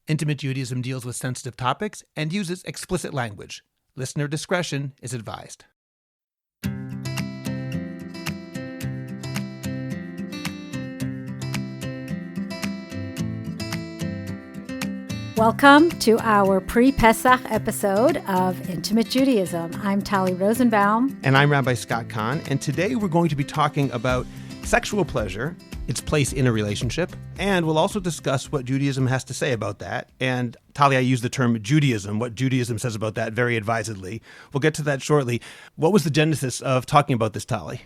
Intimate Judaism deals with sensitive topics and uses explicit language. Listener discretion is advised. Welcome to our pre-Pesach episode of Intimate Judaism. I'm Talli Rosenbaum. And I'm Rabbi Scott Kahn. And today we're going to be talking about sexual pleasure, its place in a relationship, and we'll also discuss what Judaism has to say about that. And Talli, I use the term Judaism, what Judaism says about that very advisedly. We'll get to that shortly. What was the genesis of talking about this, Talli?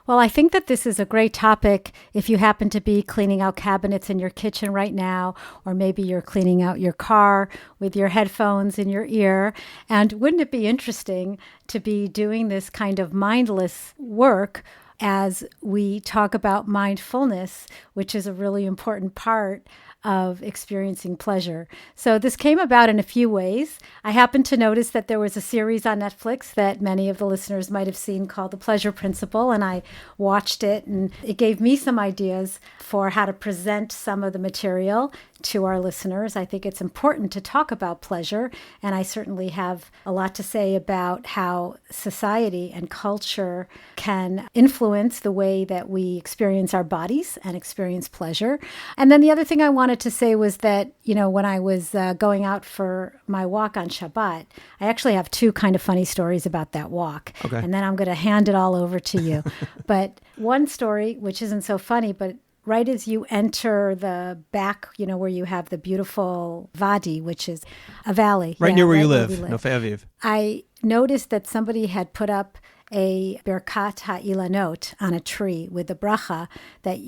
Well, I think that this is a great topic if you happen to be cleaning out cabinets in your kitchen right now, or maybe you're cleaning out your car with your headphones in your ear. And wouldn't it be interesting to be doing this kind of mindless work as we talk about mindfulness, which is a really important part of experiencing pleasure. So this came about in a few ways. I happened to notice that there was a series on Netflix that many of the listeners might have seen called The Pleasure Principle, and I watched it, and it gave me some ideas for how to present some of the material to our listeners. I think it's important to talk about pleasure, and I certainly have a lot to say about how society and culture can influence the way that we experience our bodies and experience pleasure. And then the other thing I wanted to say was that, when I was going out for my walk on Shabbat, I actually have two kind of funny stories about that walk. Okay. And then I'm going to hand it all over to you. But one story, which isn't so funny, but right as you enter the back, where you have the beautiful Wadi, which is a valley. Right near where you live, Nofei Aviv. I noticed that somebody had put up a Birkat HaIlanot on a tree with the bracha that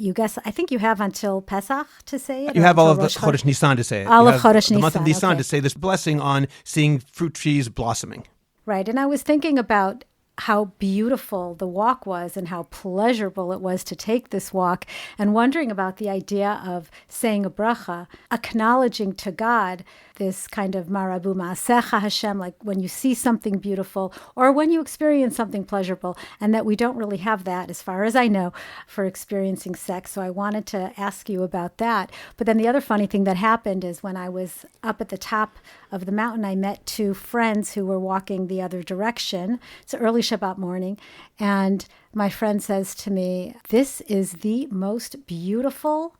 I think you have until Pesach to say it. You have all of the Chodesh Nisan to say it. All of Chodesh Nisan. The month of Nisan okay. to say this blessing on seeing fruit trees blossoming. Right. And I was thinking about how beautiful the walk was and how pleasurable it was to take this walk, and wondering about the idea of saying a bracha, acknowledging to God this kind of marabu ma'asecha Hashem, like when you see something beautiful or when you experience something pleasurable, and that we don't really have that, as far as I know, for experiencing sex. So I wanted to ask you about that. But then the other funny thing that happened is when I was up at the top of the mountain, I met two friends who were walking the other direction. It's early Shabbat morning, and my friend says to me, "This is the most beautiful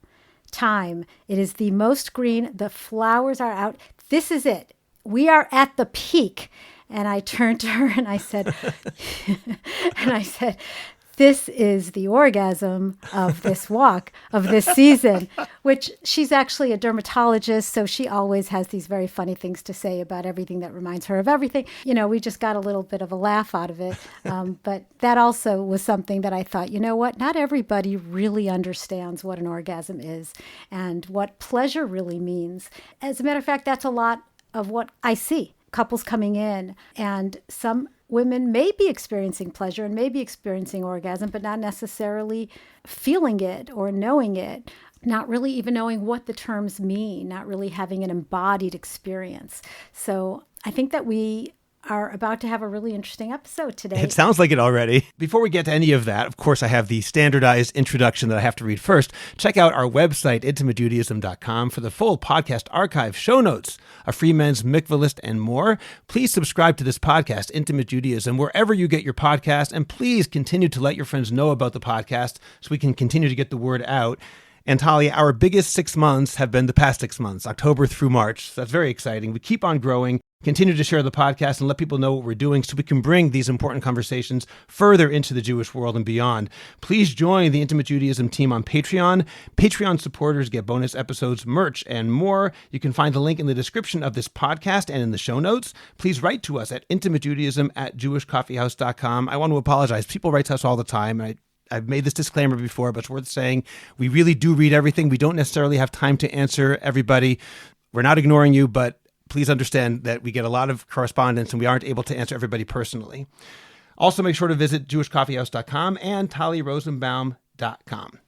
time. It is the most green. The flowers are out. This is it. We are at the peak." And I turned to her and I said, "This is the orgasm of this walk, of this season," which she's actually a dermatologist, so she always has these very funny things to say about everything that reminds her of everything. We just got a little bit of a laugh out of it. But that also was something that I thought, what? Not everybody really understands what an orgasm is and what pleasure really means. As a matter of fact, that's a lot of what I see. Couples coming in, and some women may be experiencing pleasure and may be experiencing orgasm, but not necessarily feeling it or knowing it, not really even knowing what the terms mean, not really having an embodied experience. So I think that we are about to have a really interesting episode today. It sounds like it already. Before we get to any of that, of course, I have the standardized introduction that I have to read first. Check out our website, intimatejudaism.com, for the full podcast archive, show notes, a free men's mikvah list, and more. Please subscribe to this podcast, Intimate Judaism, wherever you get your podcast, and please continue to let your friends know about the podcast so we can continue to get the word out. And Talli, our biggest 6 months have been the past 6 months, October through March. So that's very exciting. We keep on growing. Continue to share the podcast and let people know what we're doing so we can bring these important conversations further into the Jewish world and beyond. Please join the Intimate Judaism team on Patreon. Patreon supporters get bonus episodes, merch, and more. You can find the link in the description of this podcast and in the show notes. Please write to us at intimatejudaism@jewishcoffeehouse.com. I want to apologize. People write to us all the time, and I've made this disclaimer before, but it's worth saying. We really do read everything. We don't necessarily have time to answer everybody. We're not ignoring you, but please understand that we get a lot of correspondence and we aren't able to answer everybody personally. Also, make sure to visit jewishcoffeehouse.com and tallirosenbaum.com.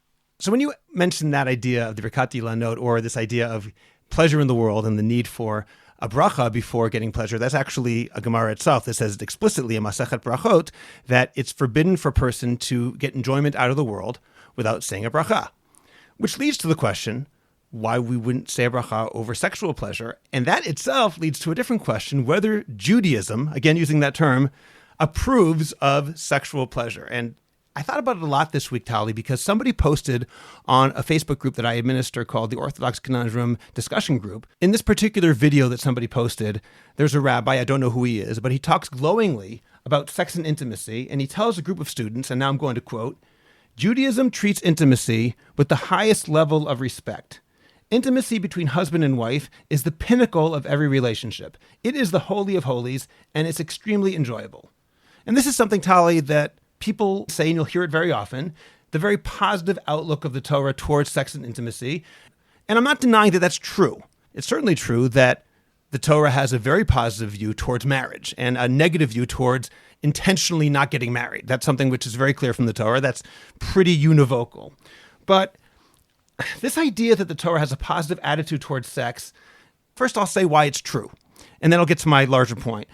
So when you mentioned that idea of the Birkat HaIlanot, or this idea of pleasure in the world and the need for a bracha before getting pleasure, that's actually a Gemara itself that says explicitly in Masechet Brachot that it's forbidden for a person to get enjoyment out of the world without saying a bracha. Which leads to the question, why we wouldn't say a bracha over sexual pleasure. And that itself leads to a different question, whether Judaism, again using that term, approves of sexual pleasure. And I thought about it a lot this week, Talli, because somebody posted on a Facebook group that I administer called the Orthodox Conundrum Discussion Group. In this particular video that somebody posted, there's a rabbi, I don't know who he is, but he talks glowingly about sex and intimacy, and he tells a group of students, and now I'm going to quote, "Judaism treats intimacy with the highest level of respect. Intimacy between husband and wife is the pinnacle of every relationship. It is the holy of holies, and it's extremely enjoyable." And this is something, Talli, that people say, and you'll hear it very often, the very positive outlook of the Torah towards sex and intimacy. And I'm not denying that that's true. It's certainly true that the Torah has a very positive view towards marriage and a negative view towards intentionally not getting married. That's something which is very clear from the Torah. That's pretty univocal. But this idea that the Torah has a positive attitude towards sex, first I'll say why it's true, and then I'll get to my larger point.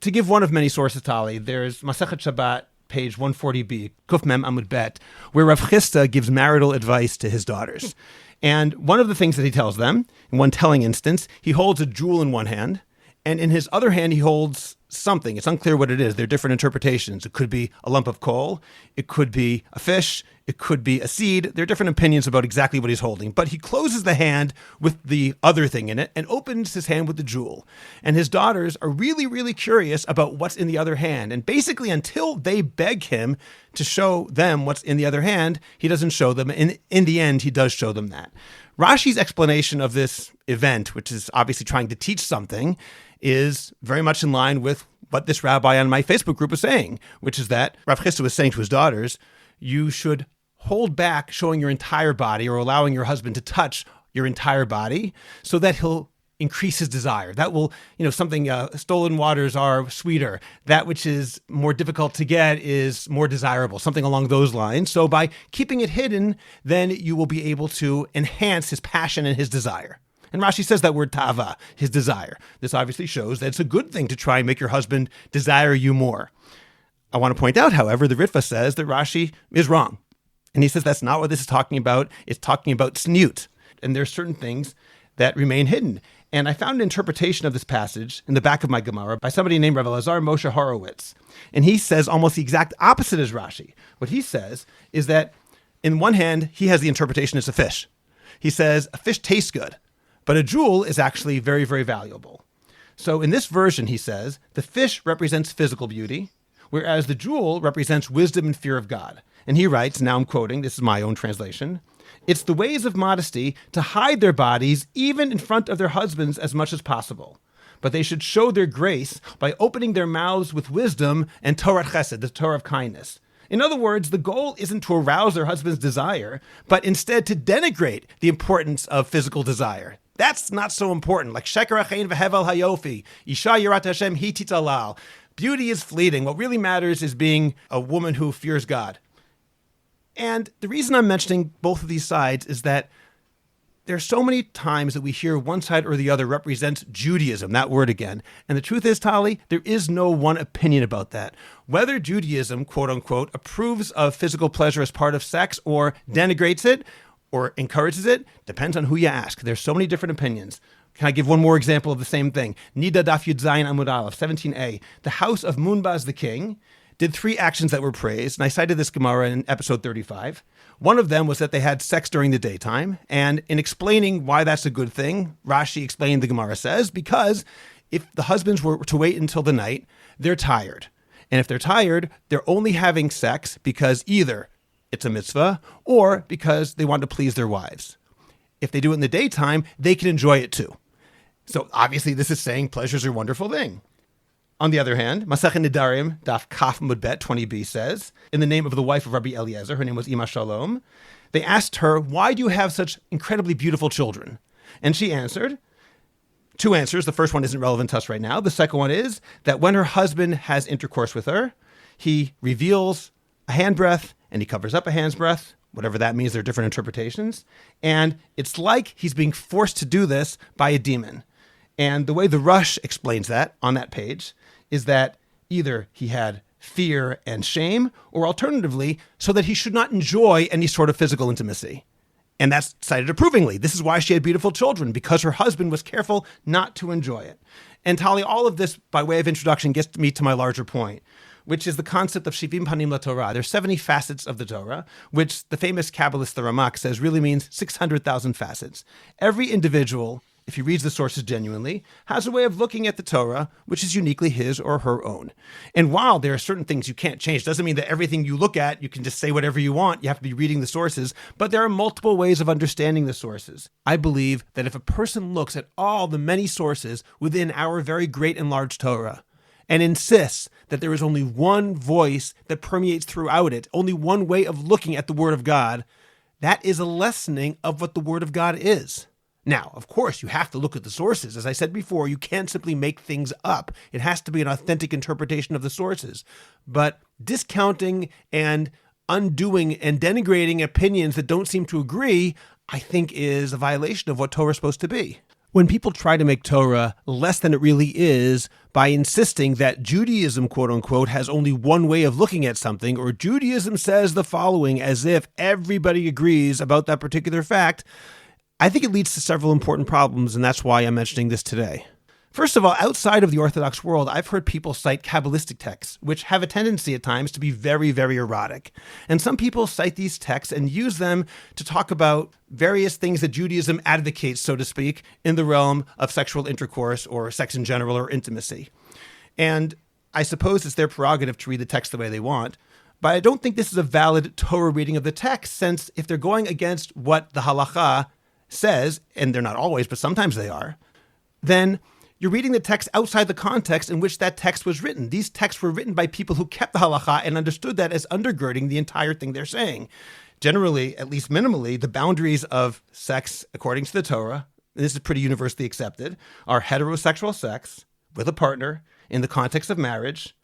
To give one of many sources, Talli, there's Masechet Shabbat, page 140b, Kuf Mem Amud Bet, where Rav Chisda gives marital advice to his daughters. And one of the things that he tells them, in one telling instance, he holds a jewel in one hand, and in his other hand he holds something. It's unclear what it is. There are different interpretations. It could be a lump of coal. It could be a fish. It could be a seed. There are different opinions about exactly what he's holding. But he closes the hand with the other thing in it and opens his hand with the jewel. And his daughters are really, really curious about what's in the other hand. And basically, until they beg him to show them what's in the other hand, he doesn't show them. In the end, he does show them that. Rashi's explanation of this event, which is obviously trying to teach something, is very much in line with what this rabbi on my Facebook group was saying, which is that Rav Chisda was saying to his daughters, you should hold back showing your entire body or allowing your husband to touch your entire body so that he'll increase his desire. That will, something, stolen waters are sweeter. That which is more difficult to get is more desirable, something along those lines. So by keeping it hidden, then you will be able to enhance his passion and his desire. And Rashi says that word tava, his desire. This obviously shows that it's a good thing to try and make your husband desire you more. I want to point out, however, the Ritva says that Rashi is wrong. And he says that's not what this is talking about. It's talking about sniut. And there are certain things that remain hidden. And I found an interpretation of this passage in the back of my Gemara by somebody named Rabbi Lazar Moshe Horowitz. And he says almost the exact opposite as Rashi. What he says is that in one hand, he has the interpretation it's a fish. He says a fish tastes good, but a jewel is actually very, very valuable. So in this version, he says, the fish represents physical beauty, whereas the jewel represents wisdom and fear of God. And he writes, now I'm quoting, this is my own translation, it's the ways of modesty to hide their bodies even in front of their husbands as much as possible. But they should show their grace by opening their mouths with wisdom and Torah chesed, the Torah of kindness. In other words, the goal isn't to arouse their husband's desire, but instead to denigrate the importance of physical desire. That's not so important. Like Sheker Achein v'Hevel Hayofi, Isha Yirat Hashem Hi Titzalal. Beauty is fleeting. What really matters is being a woman who fears God. And the reason I'm mentioning both of these sides is that there are so many times that we hear one side or the other represents Judaism, that word again. And the truth is, Talli, there is no one opinion about that. Whether Judaism, quote unquote, approves of physical pleasure as part of sex or denigrates it or encourages it, depends on who you ask. There's so many different opinions. Can I give one more example of the same thing? Nida Daf Yud Zayin Amud Aleph, 17a. The house of Munbaz the king did 3 actions that were praised, and I cited this Gemara in episode 35. One of them was that they had sex during the daytime, and in explaining why that's a good thing, Rashi explained, the Gemara says, because if the husbands were to wait until the night, they're tired. And if they're tired, they're only having sex because either it's a mitzvah or because they want to please their wives. If they do it in the daytime, they can enjoy it too. So obviously this is saying pleasure's a wonderful thing. On the other hand, Masechet Nedarim, Daf Kaf Mudbet 20b says, in the name of the wife of Rabbi Eliezer, her name was Ima Shalom, they asked her, why do you have such incredibly beautiful children? And she answered, 2 answers. The first one isn't relevant to us right now. The second one is that when her husband has intercourse with her, he reveals a handbreath and he covers up a hand's breath, whatever that means. There are different interpretations. And it's like he's being forced to do this by a demon. And the way the Rush explains that on that page is that either he had fear and shame, or alternatively, so that he should not enjoy any sort of physical intimacy. And that's cited approvingly. This is why she had beautiful children, because her husband was careful not to enjoy it. And Talli, all of this, by way of introduction, gets me to my larger point, which is the concept of Shivim Panim LaTorah. There's 70 facets of the Torah, which the famous Kabbalist, the Ramak, says really means 600,000 facets. Every individual, if he reads the sources genuinely, has a way of looking at the Torah, which is uniquely his or her own. And while there are certain things you can't change, doesn't mean that everything you look at, you can just say whatever you want. You have to be reading the sources, but there are multiple ways of understanding the sources. I believe that if a person looks at all the many sources within our very great and large Torah, and insists that there is only one voice that permeates throughout it, only one way of looking at the Word of God, that is a lessening of what the Word of God is. Now, of course, you have to look at the sources. As I said before, you can't simply make things up. It has to be an authentic interpretation of the sources. But discounting and undoing and denigrating opinions that don't seem to agree, I think is a violation of what Torah is supposed to be. When people try to make Torah less than it really is by insisting that Judaism, quote unquote, has only one way of looking at something, or Judaism says the following as if everybody agrees about that particular fact, I think it leads to several important problems, and that's why I'm mentioning this today. First of all, outside of the Orthodox world, I've heard people cite Kabbalistic texts, which have a tendency at times to be very, very erotic. And some people cite these texts and use them to talk about various things that Judaism advocates, so to speak, in the realm of sexual intercourse or sex in general or intimacy. And I suppose it's their prerogative to read the text the way they want, but I don't think this is a valid Torah reading of the text, since if they're going against what the halacha says, and they're not always, but sometimes they are, then you're reading the text outside the context in which that text was written. These texts were written by people who kept the halacha and understood that as undergirding the entire thing they're saying. Generally, at least minimally, the boundaries of sex, according to the Torah, and this is pretty universally accepted, are heterosexual sex with a partner in the context of marriage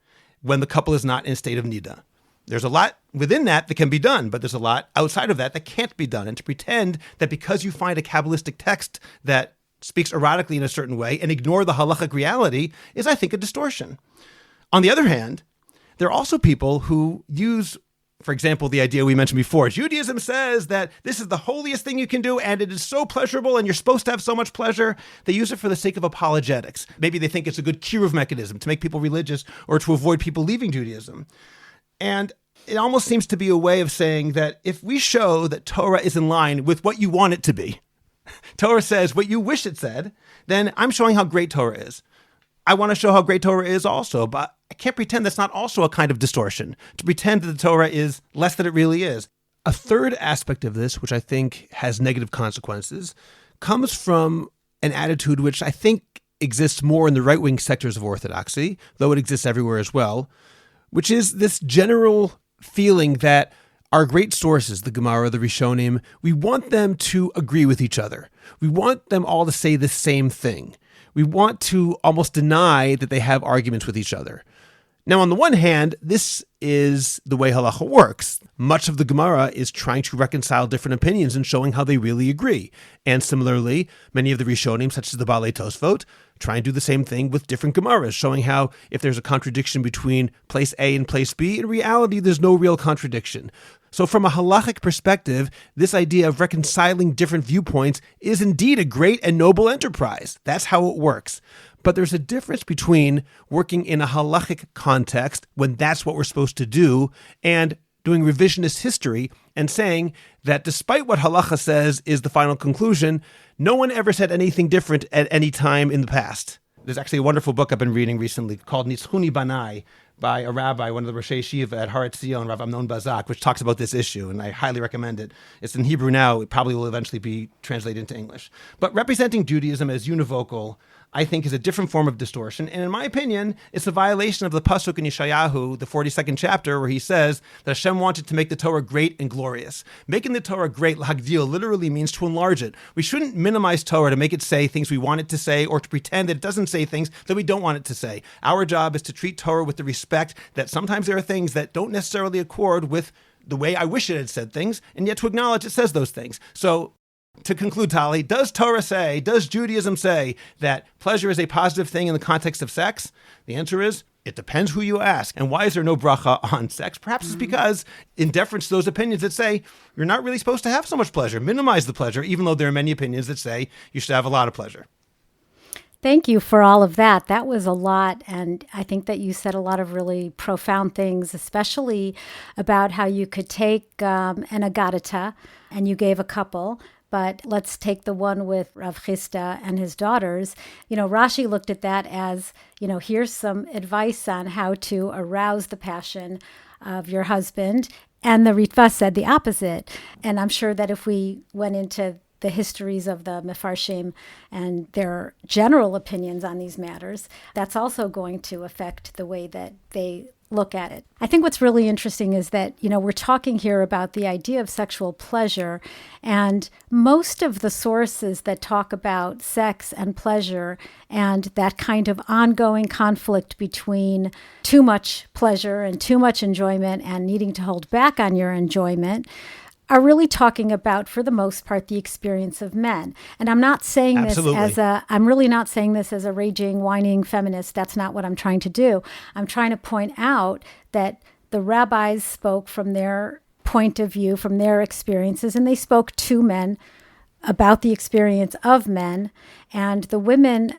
when the couple is not in a state of nida. There's a lot within that can be done, but there's a lot outside of that can't be done. And to pretend that because you find a Kabbalistic text that speaks erotically in a certain way and ignore the halachic reality is, I think, a distortion. On the other hand, there are also people who use, for example, the idea we mentioned before. Judaism says that this is the holiest thing you can do, and it is so pleasurable, and you're supposed to have so much pleasure. They use it for the sake of apologetics. Maybe they think it's a good kiruv mechanism to make people religious or to avoid people leaving Judaism. And it almost seems to be a way of saying that if we show that Torah is in line with what you want it to be, Torah says what you wish it said, then I'm showing how great Torah is. I want to show how great Torah is also, but I can't pretend that's not also a kind of distortion, to pretend that the Torah is less than it really is. A third aspect of this, which I think has negative consequences, comes from an attitude which I think exists more in the right-wing sectors of Orthodoxy, though it exists everywhere as well, which is this general feeling that our great sources, the Gemara, the Rishonim, we want them to agree with each other. We want them all to say the same thing. We want to almost deny that they have arguments with each other. Now, on the one hand, this is the way halacha works. Much of the Gemara is trying to reconcile different opinions and showing how they really agree. And similarly, many of the Rishonim, such as the Baalei Tosfot, try and do the same thing with different Gemaras, showing how if there's a contradiction between place A and place B, in reality, there's no real contradiction. So from a halachic perspective, this idea of reconciling different viewpoints is indeed a great and noble enterprise. That's how it works. But there's a difference between working in a halachic context, when that's what we're supposed to do, and doing revisionist history and saying that despite what halacha says is the final conclusion, no one ever said anything different at any time in the past. There's actually a wonderful book I've been reading recently called Nitzchuni Banai by a rabbi, one of the Roshei Yeshiva at Har Etzion, Rav Amnon Bazak, which talks about this issue, and I highly recommend it. It's in Hebrew now. It probably will eventually be translated into English. But representing Judaism as univocal, I think, is a different form of distortion. And in my opinion, it's a violation of the Pasuk in Yeshayahu, the 42nd chapter, where he says that Hashem wanted to make the Torah great and glorious. Making the Torah great, lahagdil, literally means to enlarge it. We shouldn't minimize Torah to make it say things we want it to say, or to pretend that it doesn't say things that we don't want it to say. Our job is to treat Torah with the respect that sometimes there are things that don't necessarily accord with the way I wish it had said things, and yet to acknowledge it says those things. So To conclude, Talli, does Judaism say that pleasure is a positive thing in the context of sex? The answer is, it depends who you ask. And why is there no bracha on sex? Perhaps it's because, in deference to those opinions that say you're not really supposed to have so much pleasure, minimize the pleasure, even though there are many opinions that say you should have a lot of pleasure. Thank you for all of that. That was a lot. And I think that you said a lot of really profound things, especially about how you could take an agadita, and you gave a couple. But let's take the one with Rav Chisda and his daughters. Rashi looked at that as, here's some advice on how to arouse the passion of your husband. And the Ritva said the opposite. And I'm sure that if we went into the histories of the Mefarshim and their general opinions on these matters, that's also going to affect the way that they look at it. I think what's really interesting is that, we're talking here about the idea of sexual pleasure, and most of the sources that talk about sex and pleasure and that kind of ongoing conflict between too much pleasure and too much enjoyment and needing to hold back on your enjoyment are really talking about, for the most part, the experience of men. And I'm not saying I'm really not saying this as a raging, whining feminist. That's not what I'm trying to do. I'm trying to point out that the rabbis spoke from their point of view, from their experiences, and they spoke to men about the experience of men, and the women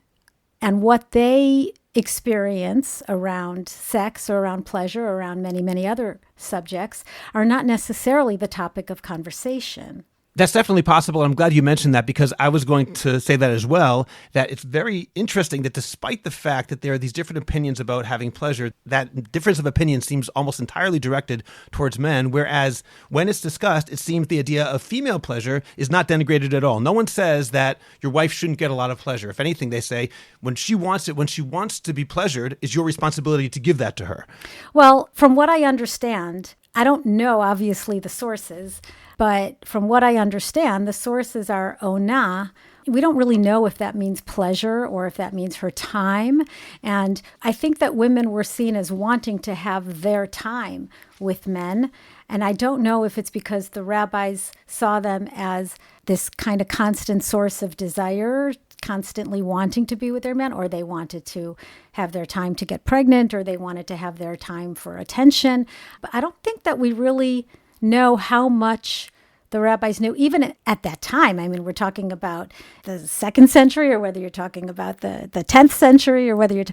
and what they experience around sex or around pleasure or around many, many other subjects are not necessarily the topic of conversation. That's definitely possible. I'm glad you mentioned that, because I was going to say that as well, that it's very interesting that despite the fact that there are these different opinions about having pleasure, that difference of opinion seems almost entirely directed towards men, whereas when it's discussed, it seems the idea of female pleasure is not denigrated at all. No one says that your wife shouldn't get a lot of pleasure. If anything, they say when she wants to be pleasured, it's your responsibility to give that to her. Well, from what I understand, I don't know, obviously, the sources, but from what I understand, the sources are ona. We don't really know if that means pleasure or if that means her time. And I think that women were seen as wanting to have their time with men. And I don't know if it's because the rabbis saw them as this kind of constant source of desire, constantly wanting to be with their men, or they wanted to have their time to get pregnant, or they wanted to have their time for attention. But I don't think that we really know how much the rabbis knew, even at that time. I mean, we're talking about the 2nd century, or whether you're talking about the 10th century, or whether you're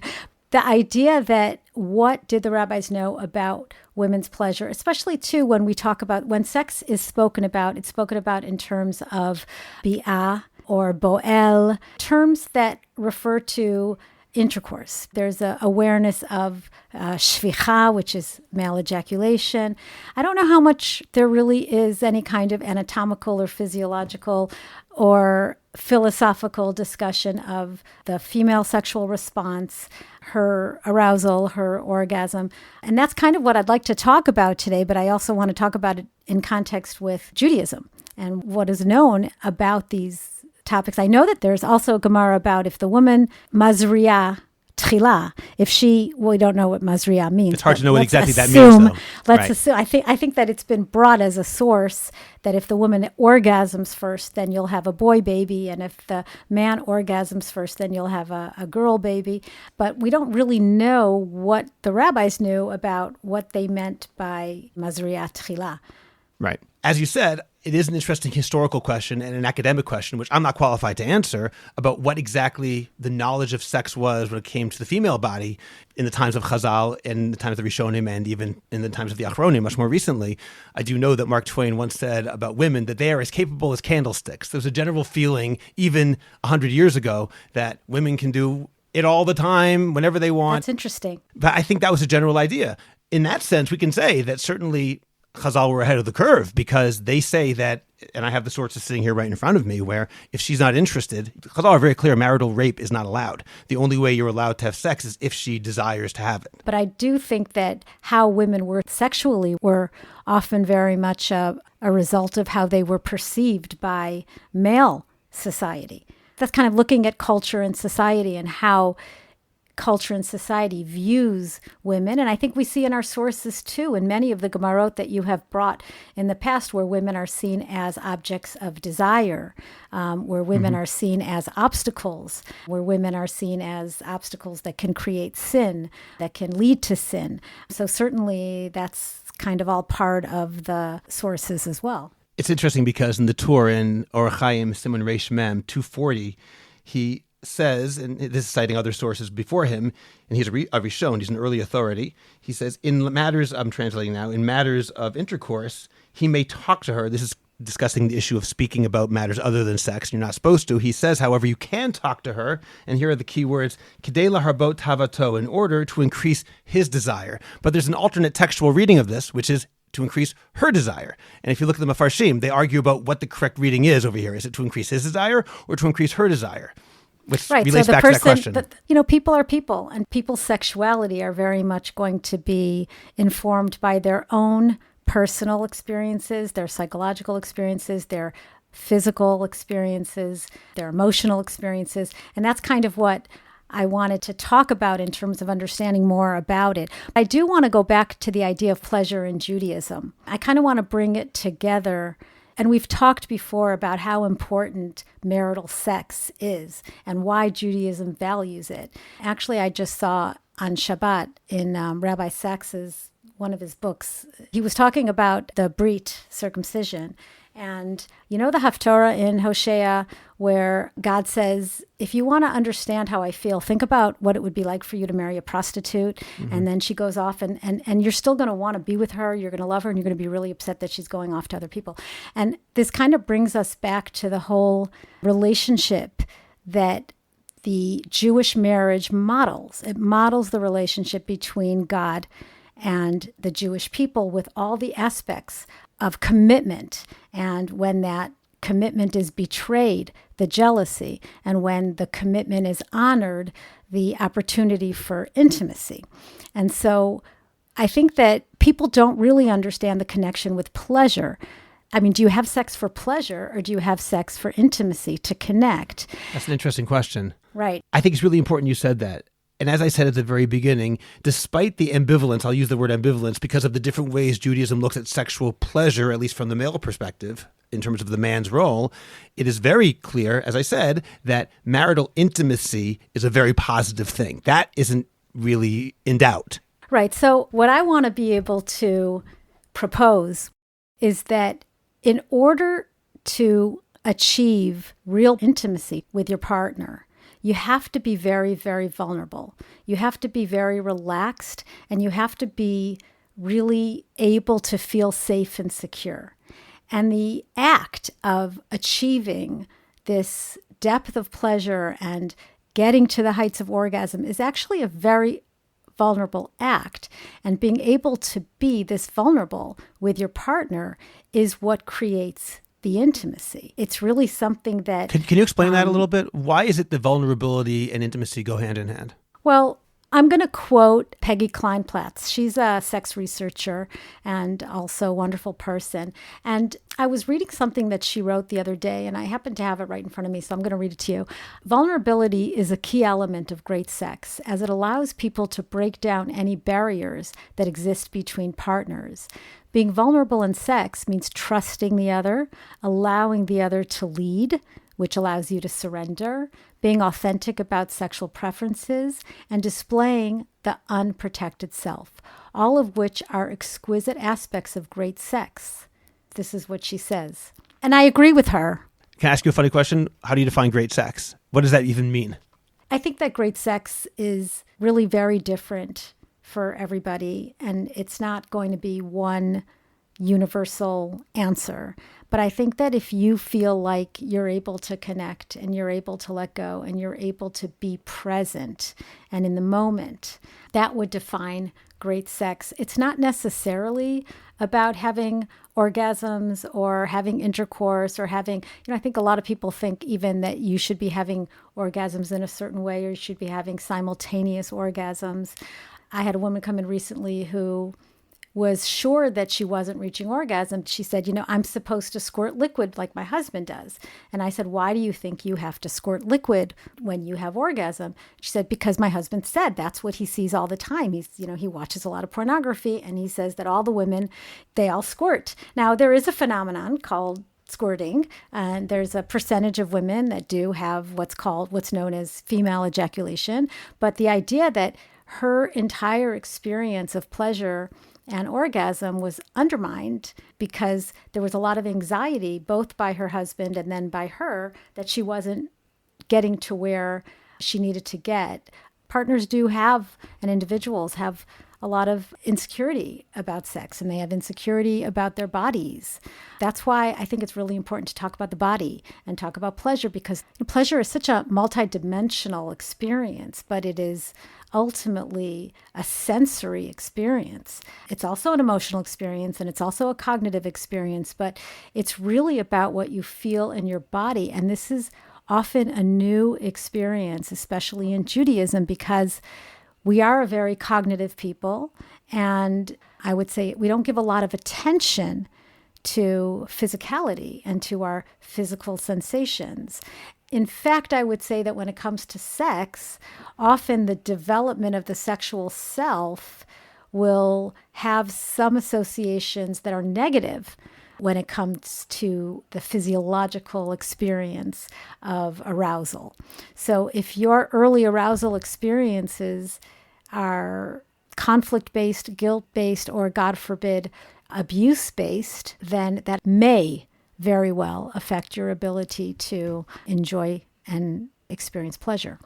the idea that what did the rabbis know about women's pleasure, especially too when we talk about when sex is spoken about, it's spoken about in terms of bi'ah or boel, terms that refer to intercourse. There's an awareness of shvicha, which is male ejaculation. I don't know how much there really is any kind of anatomical or physiological or philosophical discussion of the female sexual response, her arousal, her orgasm. And that's kind of what I'd like to talk about today, but I also want to talk about it in context with Judaism and what is known about these topics. I know that there's also a Gemara about if the woman mazriya tchila, we don't know what mazriya means. It's hard to know what exactly that means, though. Let's assume. I think that it's been brought as a source that if the woman orgasms first, then you'll have a boy baby, and if the man orgasms first, then you'll have a girl baby. But we don't really know what the rabbis knew about what they meant by mazriya tchila. Right. As you said, it is an interesting historical question and an academic question, which I'm not qualified to answer, about what exactly the knowledge of sex was when it came to the female body in the times of Chazal, in the times of the Rishonim, and even in the times of the Achronim, much more recently. I do know that Mark Twain once said about women that they are as capable as candlesticks. There's a general feeling, even 100 years ago, that women can do it all the time, whenever they want. That's interesting. But I think that was a general idea. In that sense, we can say that certainly Chazal were ahead of the curve, because they say that, and I have the sources sitting here right in front of me, where if she's not interested, Chazal are very clear, marital rape is not allowed. The only way you're allowed to have sex is if she desires to have it. But I do think that how women were sexually were often very much a result of how they were perceived by male society. That's kind of looking at culture and society and how culture and society views women. And I think we see in our sources too, in many of the Gemarot that you have brought in the past, where women are seen as objects of desire, where women are seen as obstacles, where women are seen as obstacles that can create sin, that can lead to sin. So certainly that's kind of all part of the sources as well. It's interesting because in the Torah, in Orach Chaim Siman Reish Mem 240, he says, and this is citing other sources before him, and he's a Rishon, he's an early authority. He says, in matters, I'm translating now, in matters of intercourse, he may talk to her. This is discussing the issue of speaking about matters other than sex. You're not supposed to. He says, however, you can talk to her, and here are the key words, Kidei laharbot tavato, in order to increase his desire. But there's an alternate textual reading of this, which is to increase her desire. And if you look at the Mefarshim, they argue about what the correct reading is over here. Is it to increase his desire or to increase her desire? Which relates back to that question. People are people, and people's sexuality are very much going to be informed by their own personal experiences, their psychological experiences, their physical experiences, their emotional experiences. And that's kind of what I wanted to talk about in terms of understanding more about it. I do want to go back to the idea of pleasure in Judaism. I kind of want to bring it together. And we've talked before about how important marital sex is and why Judaism values it. Actually, I just saw on Shabbat in Rabbi Sachs's, one of his books, he was talking about the Brit, circumcision. And you know the Haftorah in Hosea where God says, if you want to understand how I feel, think about what it would be like for you to marry a prostitute. And then she goes off and you're still going to want to be with her. You're going to love her and you're going to be really upset that she's going off to other people. And this kind of brings us back to the whole relationship that the Jewish marriage models. It models the relationship between God and the Jewish people with all the aspects of commitment. And when that commitment is betrayed, the jealousy, and when the commitment is honored, the opportunity for intimacy. And so I think that people don't really understand the connection with pleasure. I mean, do you have sex for pleasure or do you have sex for intimacy, to connect? That's an interesting question. Right. I think it's really important you said that. And as I said at the very beginning, despite the ambivalence, I'll use the word ambivalence because of the different ways Judaism looks at sexual pleasure, at least from the male perspective, in terms of the man's role, it is very clear, as I said, that marital intimacy is a very positive thing. That isn't really in doubt. Right. So what I want to be able to propose is that in order to achieve real intimacy with your partner, you have to be very, very vulnerable. You have to be very relaxed, and you have to be really able to feel safe and secure. And the act of achieving this depth of pleasure and getting to the heights of orgasm is actually a very vulnerable act. And being able to be this vulnerable with your partner is what creates the intimacy. It's really something that... Can you explain that a little bit? Why is it the vulnerability and intimacy go hand in hand? Well, I'm going to quote Peggy Kleinplatz. She's a sex researcher and also a wonderful person. And I was reading something that she wrote the other day, and I happen to have it right in front of me, so I'm going to read it to you. Vulnerability is a key element of great sex, as it allows people to break down any barriers that exist between partners. Being vulnerable in sex means trusting the other, allowing the other to lead, which allows you to surrender, being authentic about sexual preferences, and displaying the unprotected self, all of which are exquisite aspects of great sex. This is what she says. And I agree with her. Can I ask you a funny question? How do you define great sex? What does that even mean? I think that great sex is really very different for everybody, and it's not going to be one universal answer. But I think that if you feel like you're able to connect and you're able to let go and you're able to be present and in the moment, that would define great sex. It's not necessarily about having orgasms or having intercourse or having, I think a lot of people think even that you should be having orgasms in a certain way or you should be having simultaneous orgasms. I had a woman come in recently who was sure that she wasn't reaching orgasm, she said, I'm supposed to squirt liquid like my husband does. And I said, why do you think you have to squirt liquid when you have orgasm? She said, because my husband said that's what he sees all the time. He watches a lot of pornography, and he says that all the women, they all squirt. Now, there is a phenomenon called squirting, and there's a percentage of women that do have what's known as female ejaculation. But the idea that her entire experience of pleasure and orgasm was undermined because there was a lot of anxiety, both by her husband and then by her, that she wasn't getting to where she needed to get. Partners do have, and individuals have, a lot of insecurity about sex, and they have insecurity about their bodies. That's why I think it's really important to talk about the body and talk about pleasure, because pleasure is such a multidimensional experience, but it is ultimately a sensory experience. It's also an emotional experience, and it's also a cognitive experience, but it's really about what you feel in your body. And this is often a new experience, especially in Judaism, because we are a very cognitive people, and I would say we don't give a lot of attention to physicality and to our physical sensations. In fact, I would say that when it comes to sex, often the development of the sexual self will have some associations that are negative when it comes to the physiological experience of arousal. So if your early arousal experiences are conflict-based, guilt-based, or God forbid, abuse-based, then that may very well affect your ability to enjoy and experience pleasure.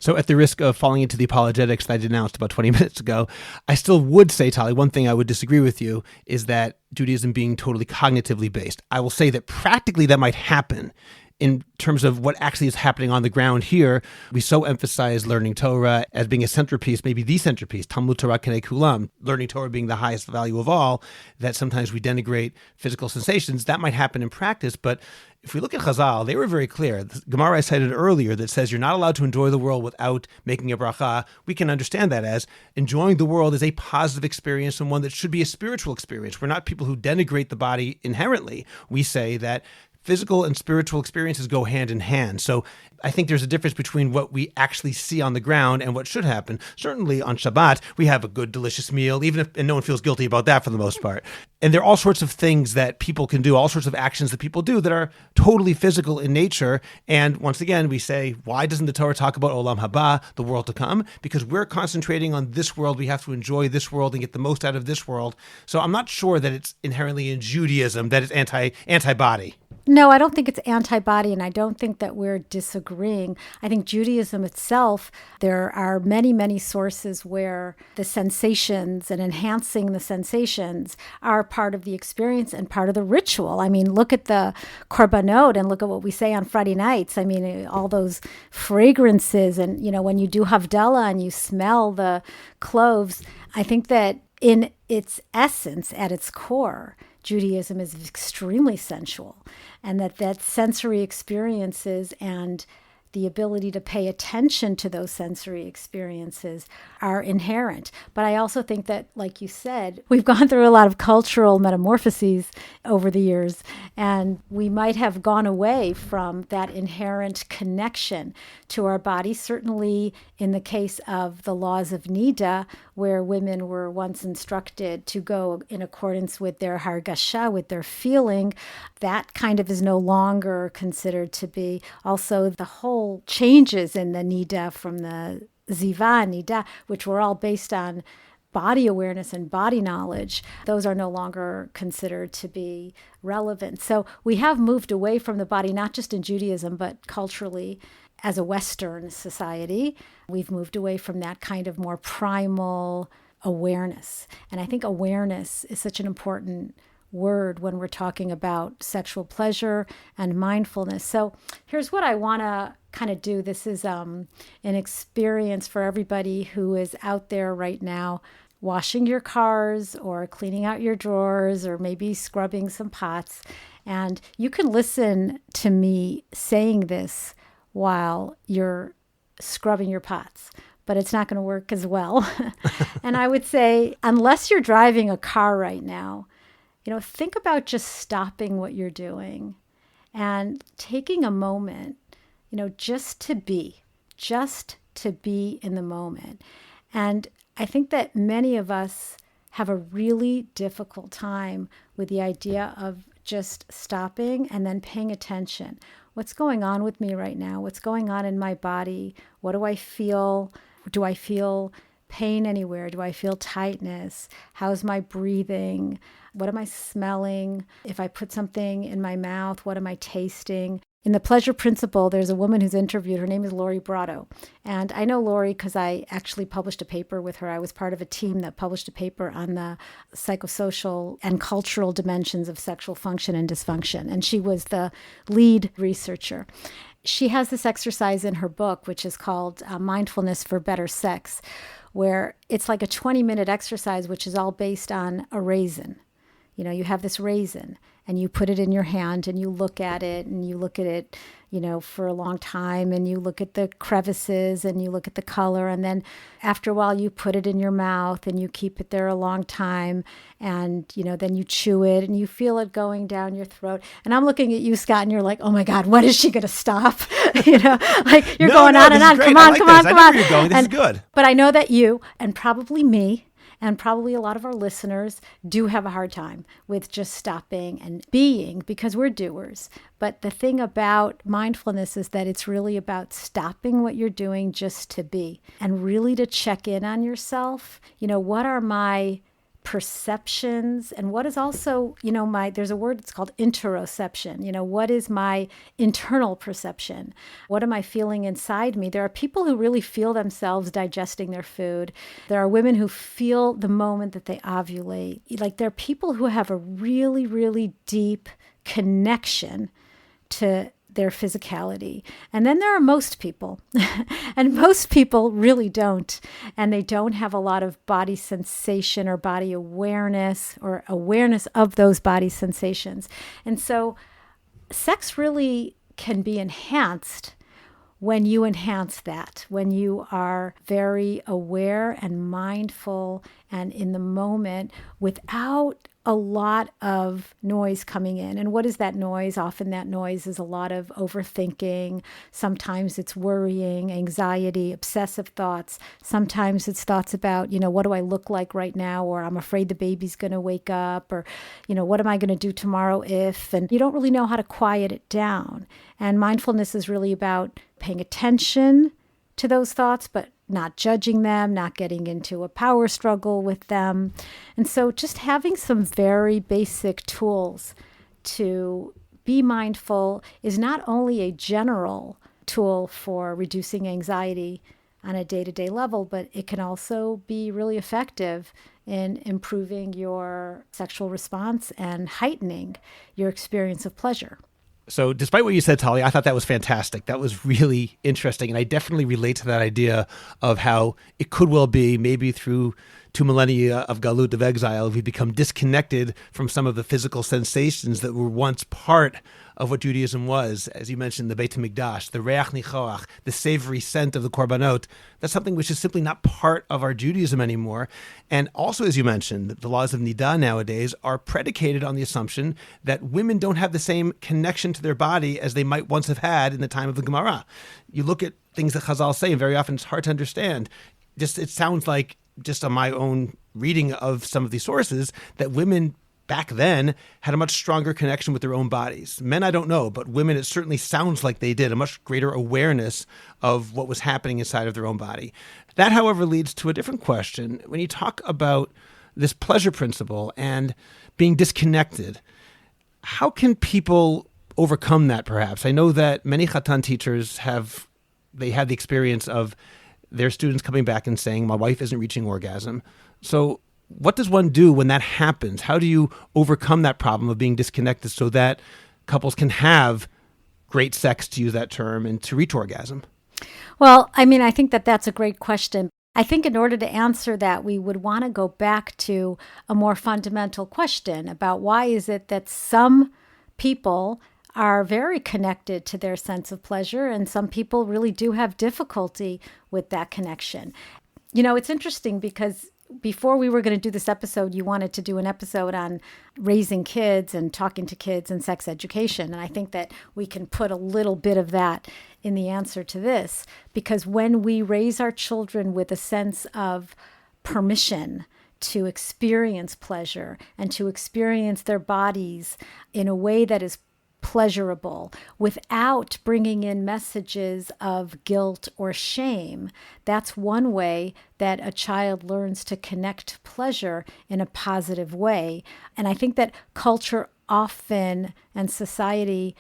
So at the risk of falling into the apologetics that I denounced about 20 minutes ago, I still would say, Talli, one thing I would disagree with you is that Judaism being totally cognitively based. I will say that practically that might happen in terms of what actually is happening on the ground here. We so emphasize learning Torah as being a centerpiece, maybe the centerpiece, Talmud Torah Kenei Kulam, learning Torah being the highest value of all, that sometimes we denigrate physical sensations. That might happen in practice, but if we look at Chazal, they were very clear. The Gemara I cited earlier that says you're not allowed to enjoy the world without making a bracha. We can understand that as enjoying the world is a positive experience and one that should be a spiritual experience. We're not people who denigrate the body inherently. We say that physical and spiritual experiences go hand in hand. So I think there's a difference between what we actually see on the ground and what should happen. Certainly on Shabbat, we have a good, delicious meal, and no one feels guilty about that for the most part. And there are all sorts of things that people can do, all sorts of actions that people do that are totally physical in nature. And once again, we say, why doesn't the Torah talk about Olam Haba, the world to come? Because we're concentrating on this world. We have to enjoy this world and get the most out of this world. So I'm not sure that it's inherently in Judaism that it's anti-body. No, I don't think it's anti-body, and I don't think that we're disagreeing. I think Judaism itself, there are many, many sources where the sensations and enhancing the sensations are part of the experience and part of the ritual. I mean, look at the korbanot and look at what we say on Friday nights. I mean, all those fragrances and, when you do Havdalah and you smell the cloves, I think that in its essence, at its core, Judaism is extremely sensual, and that sensory experiences and the ability to pay attention to those sensory experiences are inherent. But I also think that, like you said, we've gone through a lot of cultural metamorphoses over the years, and we might have gone away from that inherent connection to our body. Certainly in the case of the laws of Nida, where women were once instructed to go in accordance with their hargasha, with their feeling, that kind of is no longer considered to be. Also, the whole changes in the Nida from the Ziva Nida, which were all based on body awareness and body knowledge, those are no longer considered to be relevant. So we have moved away from the body, not just in Judaism, but culturally as a Western society. We've moved away from that kind of more primal awareness. And I think awareness is such an important word when we're talking about sexual pleasure and mindfulness. So here's what I want to kind of do. This is an experience for everybody who is out there right now washing your cars or cleaning out your drawers or maybe scrubbing some pots. And you can listen to me saying this while you're scrubbing your pots. but it's not going to work as well. And I would say, unless you're driving a car right now, think about just stopping what you're doing and taking a moment, just to be in the moment. And I think that many of us have a really difficult time with the idea of just stopping and then paying attention. What's going on with me right now? What's going on in my body? What do I feel? Do I feel pain anywhere? Do I feel tightness? How's my breathing? What am I smelling? If I put something in my mouth, what am I tasting? In the Pleasure Principle, there's a woman who's interviewed. Her name is Lori Brotto. And I know Lori because I actually published a paper with her. I was part of a team that published a paper on the psychosocial and cultural dimensions of sexual function and dysfunction. And she was the lead researcher. She has this exercise in her book, which is called Mindfulness for Better Sex, where it's like a 20-minute exercise, which is all based on a raisin. You have this raisin and you put it in your hand and you look at it for a long time, and you look at the crevices and you look at the color. And then after a while you put it in your mouth and you keep it there a long time, and, then you chew it and you feel it going down your throat. And I'm looking at you, Scott, and you're like, oh my God, when is she going to stop? Like you're going on and on. Come on. I know where you're going. This is good. But I know that you, and probably me, and probably a lot of our listeners, do have a hard time with just stopping and being, because we're doers. But the thing about mindfulness is that it's really about stopping what you're doing just to be, and really to check in on yourself. What are my perceptions, and what is also, there's a word, it's called interoception. What is my internal perception? What am I feeling inside me? There are people who really feel themselves digesting their food. There are women who feel the moment that they ovulate. Like, there are people who have a really, really deep connection to their physicality. And then there are most people, and most people really don't. And they don't have a lot of body sensation or body awareness, or awareness of those body sensations. And so sex really can be enhanced when you enhance that, when you are very aware and mindful and in the moment without a lot of noise coming in. And what is that noise? Often that noise is a lot of overthinking. Sometimes it's worrying, anxiety, obsessive thoughts. Sometimes it's thoughts about, what do I look like right now? Or I'm afraid the baby's going to wake up, or, what am I going to do tomorrow if? And you don't really know how to quiet it down. And mindfulness is really about paying attention to those thoughts, but not judging them, not getting into a power struggle with them. And so just having some very basic tools to be mindful is not only a general tool for reducing anxiety on a day-to-day level, but it can also be really effective in improving your sexual response and heightening your experience of pleasure. So despite what you said, Talli, I thought that was fantastic. That was really interesting. And I definitely relate to that idea of how it could well be, maybe through 2 millennia of galut, of exile, we become disconnected from some of the physical sensations that were once part of what Judaism was. As you mentioned, the Beit HaMikdash, the reach nichoach, the savory scent of the korbanot. That's something which is simply not part of our Judaism anymore. And also, as you mentioned, the laws of nidah nowadays are predicated on the assumption that women don't have the same connection to their body as they might once have had in the time of the Gemara. You look at things that Chazal say, and very often it's hard to understand. It sounds like, just on my own reading of some of these sources, that women back then had a much stronger connection with their own bodies. Men, I don't know, but women, it certainly sounds like they did, a much greater awareness of what was happening inside of their own body. That, however, leads to a different question. When you talk about this pleasure principle and being disconnected, how can people overcome that, perhaps? I know that many Chatan teachers had the experience of their students coming back and saying, my wife isn't reaching orgasm. So what does one do when that happens? How do you overcome that problem of being disconnected so that couples can have great sex, to use that term, and to reach orgasm? Well, I think that that's a great question. I think in order to answer that, we would want to go back to a more fundamental question about why is it that some people are very connected to their sense of pleasure, and some people really do have difficulty with that connection. It's interesting because before we were going to do this episode, you wanted to do an episode on raising kids and talking to kids and sex education. And I think that we can put a little bit of that in the answer to this, because when we raise our children with a sense of permission to experience pleasure and to experience their bodies in a way that is pleasurable without bringing in messages of guilt or shame, that's one way that a child learns to connect pleasure in a positive way. And I think that culture often and society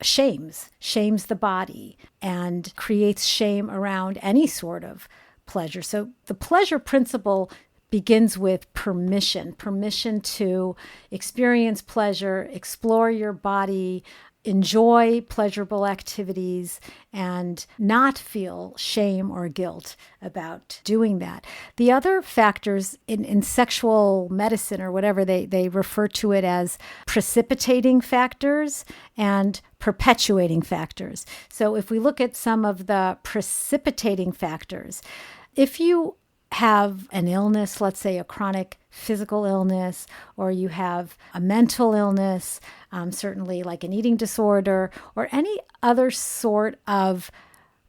shames the body and creates shame around any sort of pleasure. So the pleasure principle begins with permission to experience pleasure, explore your body, enjoy pleasurable activities, and not feel shame or guilt about doing that. The other factors in sexual medicine, or whatever, they refer to it as precipitating factors and perpetuating factors. So if we look at some of the precipitating factors, if you have an illness, let's say a chronic physical illness, or you have a mental illness, certainly like an eating disorder, or any other sort of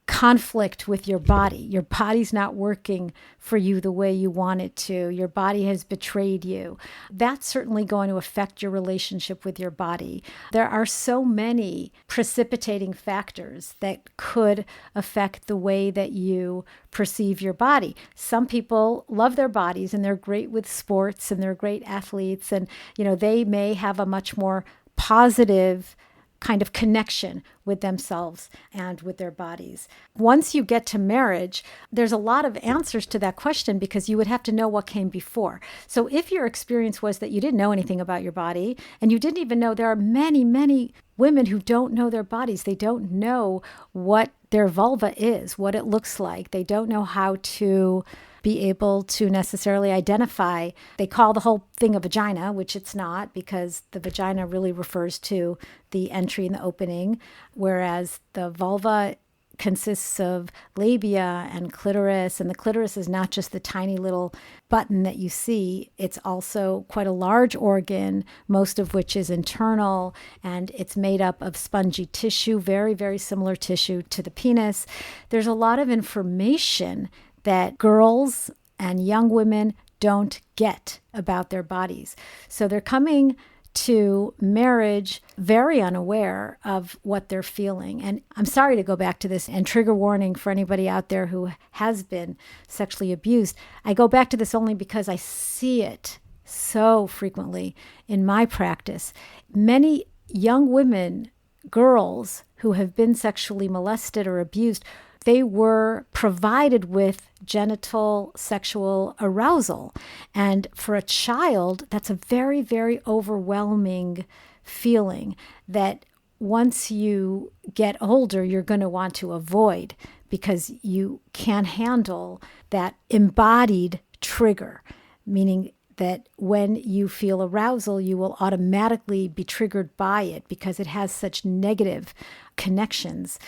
conflict with your body. Your body's not working for you the way you want it to. Your body has betrayed you. That's certainly going to affect your relationship with your body. There are so many precipitating factors that could affect the way that you perceive your body. Some people love their bodies and they're great with sports and they're great athletes, and they may have a much more positive kind of connection with themselves and with their bodies. Once you get to marriage, there's a lot of answers to that question, because you would have to know what came before. So if your experience was that you didn't know anything about your body, and you didn't even know, there are many, many women who don't know their bodies. They don't know what their vulva is, what it looks like. They don't know how to be able to necessarily identify. They call the whole thing a vagina, which it's not, because the vagina really refers to the entry and the opening, whereas the vulva consists of labia and clitoris, and the clitoris is not just the tiny little button that you see. It's also quite a large organ, most of which is internal, and it's made up of spongy tissue, very, very similar tissue to the penis. There's a lot of information that girls and young women don't get about their bodies. So they're coming to marriage very unaware of what they're feeling. And I'm sorry to go back to this, and trigger warning for anybody out there who has been sexually abused. I go back to this only because I see it so frequently in my practice. Many young women, girls who have been sexually molested or abused, they were provided with genital sexual arousal. And for a child, that's a very, very overwhelming feeling that once you get older, you're going to want to avoid, because you can't handle that embodied trigger, meaning that when you feel arousal, you will automatically be triggered by it because it has such negative connections.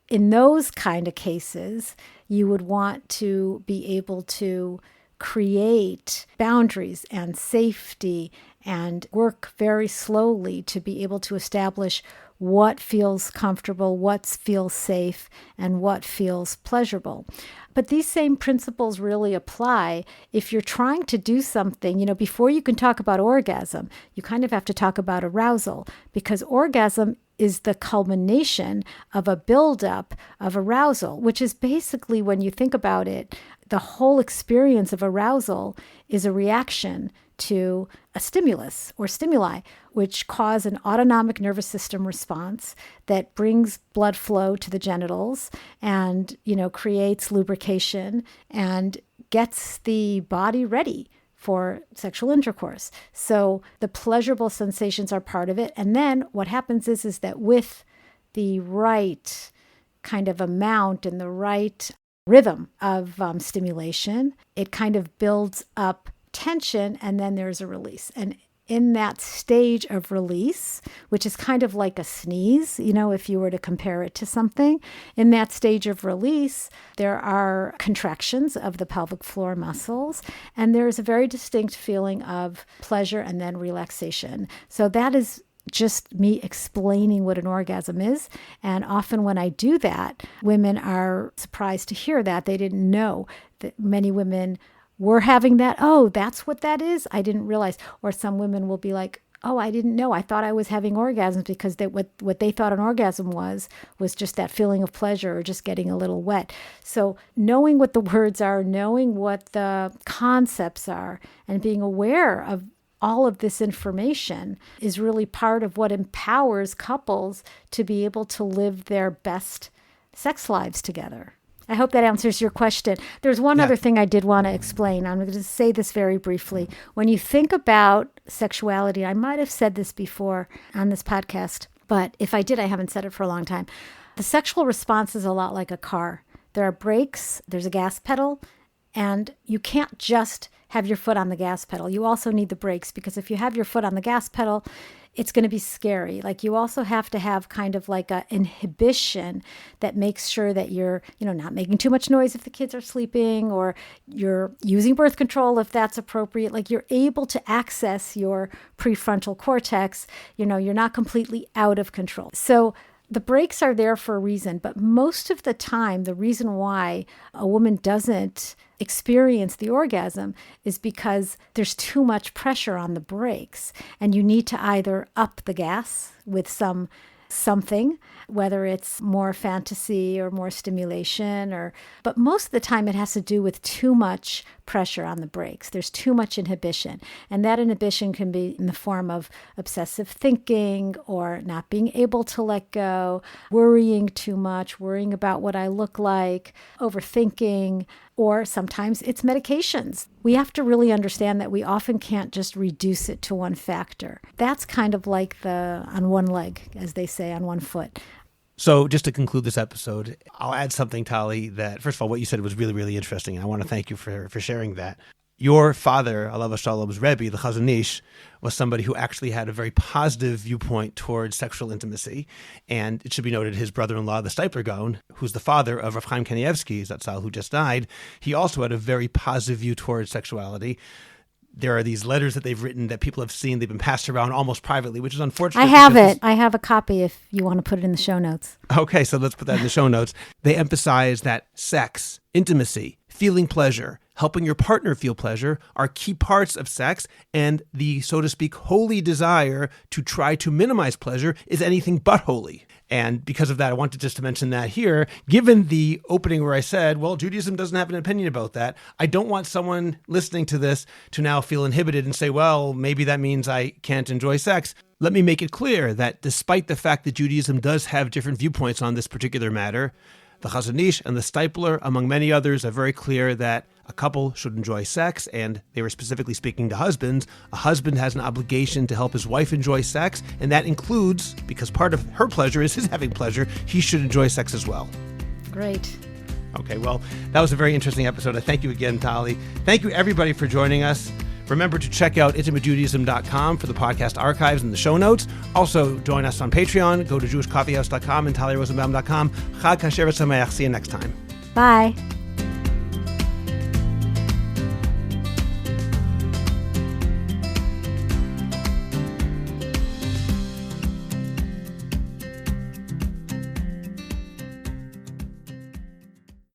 In those kind of cases, you would want to be able to create boundaries and safety and work very slowly to be able to establish what feels comfortable, what feels safe, and what feels pleasurable. But these same principles really apply if you're trying to do something. Before you can talk about orgasm, you kind of have to talk about arousal, because orgasm is the culmination of a buildup of arousal, which is basically, when you think about it, the whole experience of arousal is a reaction to a stimulus or stimuli, which cause an autonomic nervous system response that brings blood flow to the genitals and, creates lubrication and gets the body ready for sexual intercourse. So the pleasurable sensations are part of it. And then what happens is that with the right kind of amount and the right rhythm of stimulation, it kind of builds up tension, and then there's a release. And in that stage of release, which is kind of like a sneeze, if you were to compare it to something, in that stage of release, there are contractions of the pelvic floor muscles, and there's a very distinct feeling of pleasure and then relaxation. So that is just me explaining what an orgasm is. And often when I do that, women are surprised to hear that. They didn't know that many women were having that. Oh, that's what that is? I didn't realize. Or some women will be like, oh, I didn't know. I thought I was having orgasms because what they thought an orgasm was just that feeling of pleasure or just getting a little wet. So knowing what the words are, knowing what the concepts are, and being aware of all of this information is really part of what empowers couples to be able to live their best sex lives together. I hope that answers your question. There's one other thing I did want to explain. I'm going to say this very briefly. When you think about sexuality, I might have said this before on this podcast, but if I did, I haven't said it for a long time. The sexual response is a lot like a car. There are brakes, there's a gas pedal, and you can't just have your foot on the gas pedal. You also need the brakes, because if you have your foot on the gas pedal, it's going to be scary. Like, you also have to have kind of like a inhibition that makes sure that you're, not making too much noise if the kids are sleeping, or you're using birth control if that's appropriate. Like, you're able to access your prefrontal cortex. You're not completely out of control. So the brakes are there for a reason, but most of the time, the reason why a woman doesn't experience the orgasm is because there's too much pressure on the brakes, and you need to either up the gas with something, whether it's more fantasy or more stimulation, but most of the time it has to do with too much pressure on the brakes. There's too much inhibition, and that inhibition can be in the form of obsessive thinking, or not being able to let go, worrying too much, worrying about what I look like, overthinking, or sometimes it's medications. We have to really understand that we often can't just reduce it to one factor. That's kind of like on one leg, as they say, on one foot. So just to conclude this episode, I'll add something, Talli, that, first of all, what you said was really, really interesting, and I want to thank you for sharing that. Your father, Alav Shalom's Rabbi, the Chazon Ish, was somebody who actually had a very positive viewpoint towards sexual intimacy. And it should be noted, his brother-in-law, the Steipler Gaon, who's the father of Rav Chaim Kanievsky, Zatzal, who just died, he also had a very positive view towards sexuality. There are these letters that they've written that people have seen. They've been passed around almost privately, which is unfortunate. I have it. I have a copy if you want to put it in the show notes. Okay, so let's put that in the show notes. They emphasize that sex, intimacy, feeling pleasure, helping your partner feel pleasure are key parts of sex, and the, so to speak, holy desire to try to minimize pleasure is anything but holy. And because of that, I wanted just to mention that here, given the opening where I said, well, Judaism doesn't have an opinion about that. I don't want someone listening to this to now feel inhibited and say, well, maybe that means I can't enjoy sex. Let me make it clear that despite the fact that Judaism does have different viewpoints on this particular matter, the Chazon Ish and the Steipler, among many others, are very clear that a couple should enjoy sex, and they were specifically speaking to husbands. A husband has an obligation to help his wife enjoy sex, and that includes, because part of her pleasure is his having pleasure, he should enjoy sex as well. Great. Okay, well, that was a very interesting episode. I thank you again, Talli. Thank you, everybody, for joining us. Remember to check out intimatejudaism.com for the podcast archives and the show notes. Also, join us on Patreon. Go to jewishcoffeehouse.com and tallirosenbaum.com. Chag Kasher v'Sameach. See you next time. Bye.